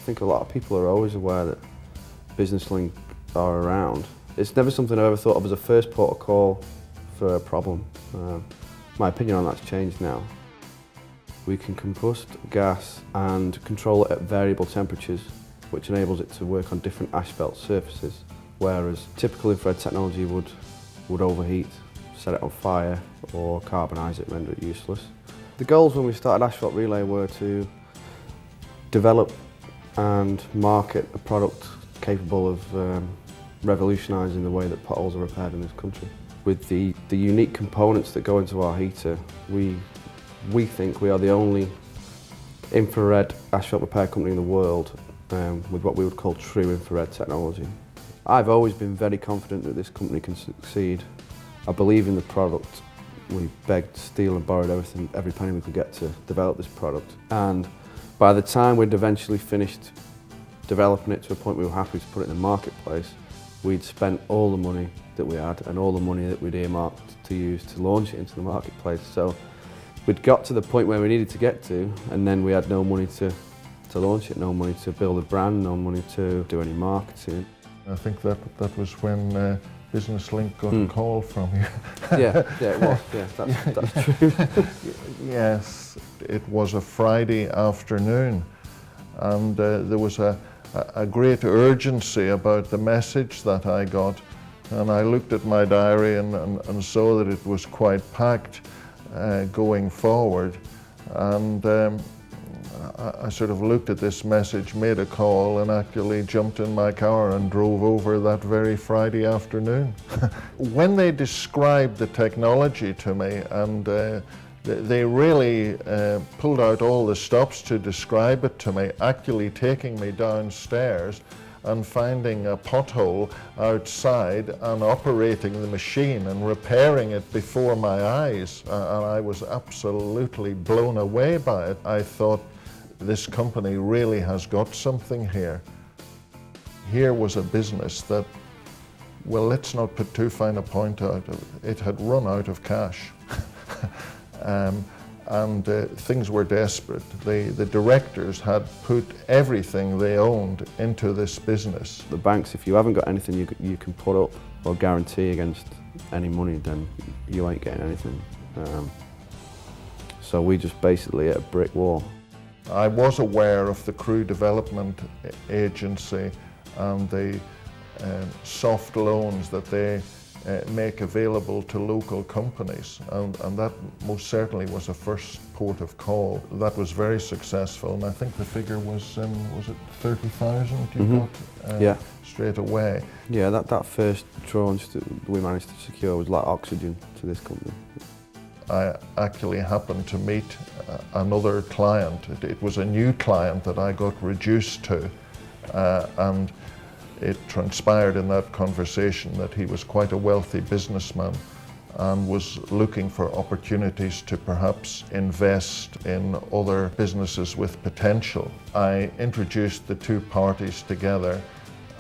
think a lot of people are always aware that Business Link are around. It's never something I ever thought of as a first port of call for a problem. My opinion on that's changed now. We can combust gas and control it at variable temperatures, which enables it to work on different asphalt surfaces, whereas typical infrared technology would overheat, set it on fire, or carbonise it, render it useless. The goals when we started Asphalt Re-Lay were to develop and market a product capable of revolutionising the way that potholes are repaired in this country. With the unique components that go into our heater, we think we are the only infrared asphalt repair company in the world with what we would call true infrared technology. I've always been very confident that this company can succeed. I believe in the product. We begged, steal and borrowed every penny we could get to develop this product. And by the time we'd eventually finished developing it to a point we were happy to put it in the marketplace, we'd spent all the money that we had and all the money that we'd earmarked to use to launch it into the marketplace. So we'd got to the point where we needed to get to, and then we had no money to launch it, no money to build a brand, no money to do any marketing. I think that was when Business Link got a call from you. Yeah, it was. Yeah, that's true. Yes, it was a Friday afternoon, and there was a great urgency about the message that I got, and I looked at my diary and saw that it was quite packed going forward, and I sort of looked at this message, made a call, and actually jumped in my car and drove over that very Friday afternoon. When they described the technology to me, and they really pulled out all the stops to describe it to me, actually taking me downstairs and finding a pothole outside and operating the machine and repairing it before my eyes, and I was absolutely blown away by it. I thought, this company really has got something here. Here was a business that, well, let's not put too fine a point out of it. It had run out of cash. And things were desperate. The directors had put everything they owned into this business. The banks, if you haven't got anything you can put up or guarantee against any money, then you ain't getting anything. So we just basically hit a brick wall. I was aware of the Crew Development Agency and the soft loans that they make available to local companies, and that most certainly was a first port of call. That was very successful, and I think the figure was it 30,000 you got straight away? Yeah, that first tranche that we managed to secure was like oxygen to this company. I actually happened to meet another client. It was a new client that I got reduced to, and it transpired in that conversation that he was quite a wealthy businessman and was looking for opportunities to perhaps invest in other businesses with potential. I introduced the two parties together,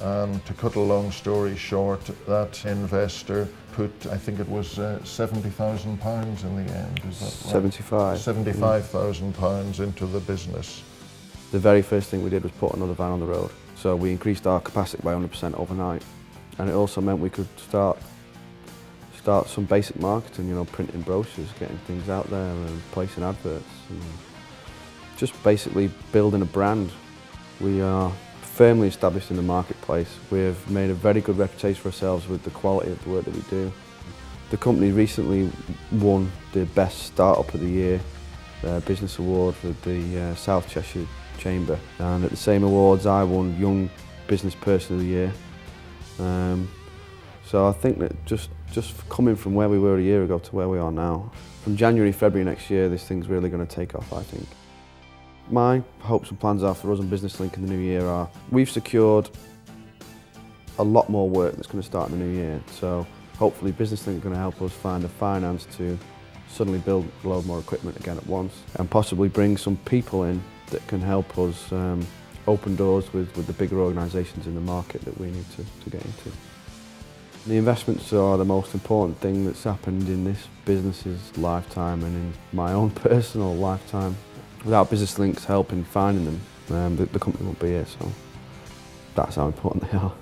and to cut a long story short, that investor put, I think it was £70,000 in the end, is that right? 75. £75,000 into the business. The very first thing we did was put another van on the road. So we increased our capacity by 100% overnight. And it also meant we could start some basic marketing, you know, printing brochures, getting things out there and placing adverts. And just basically building a brand. We are firmly established in the marketplace. We have made a very good reputation for ourselves with the quality of the work that we do. The company recently won the Best Startup of the Year Business Award with the South Cheshire Chamber, and at the same awards I won Young Business Person of the Year. So I think that just coming from where we were a year ago to where we are now, from January, February next year, this thing's really going to take off, I think. My hopes and plans are for us and Business Link in the new year are, we've secured a lot more work that's going to start in the new year, so hopefully Business Link is going to help us find the finance to suddenly build a load more equipment again at once, and possibly bring some people in that can help us open doors with the bigger organisations in the market that we need to get into. The investments are the most important thing that's happened in this business's lifetime and in my own personal lifetime. Without Business Link's help in finding them, the company won't be here, so that's how important they are.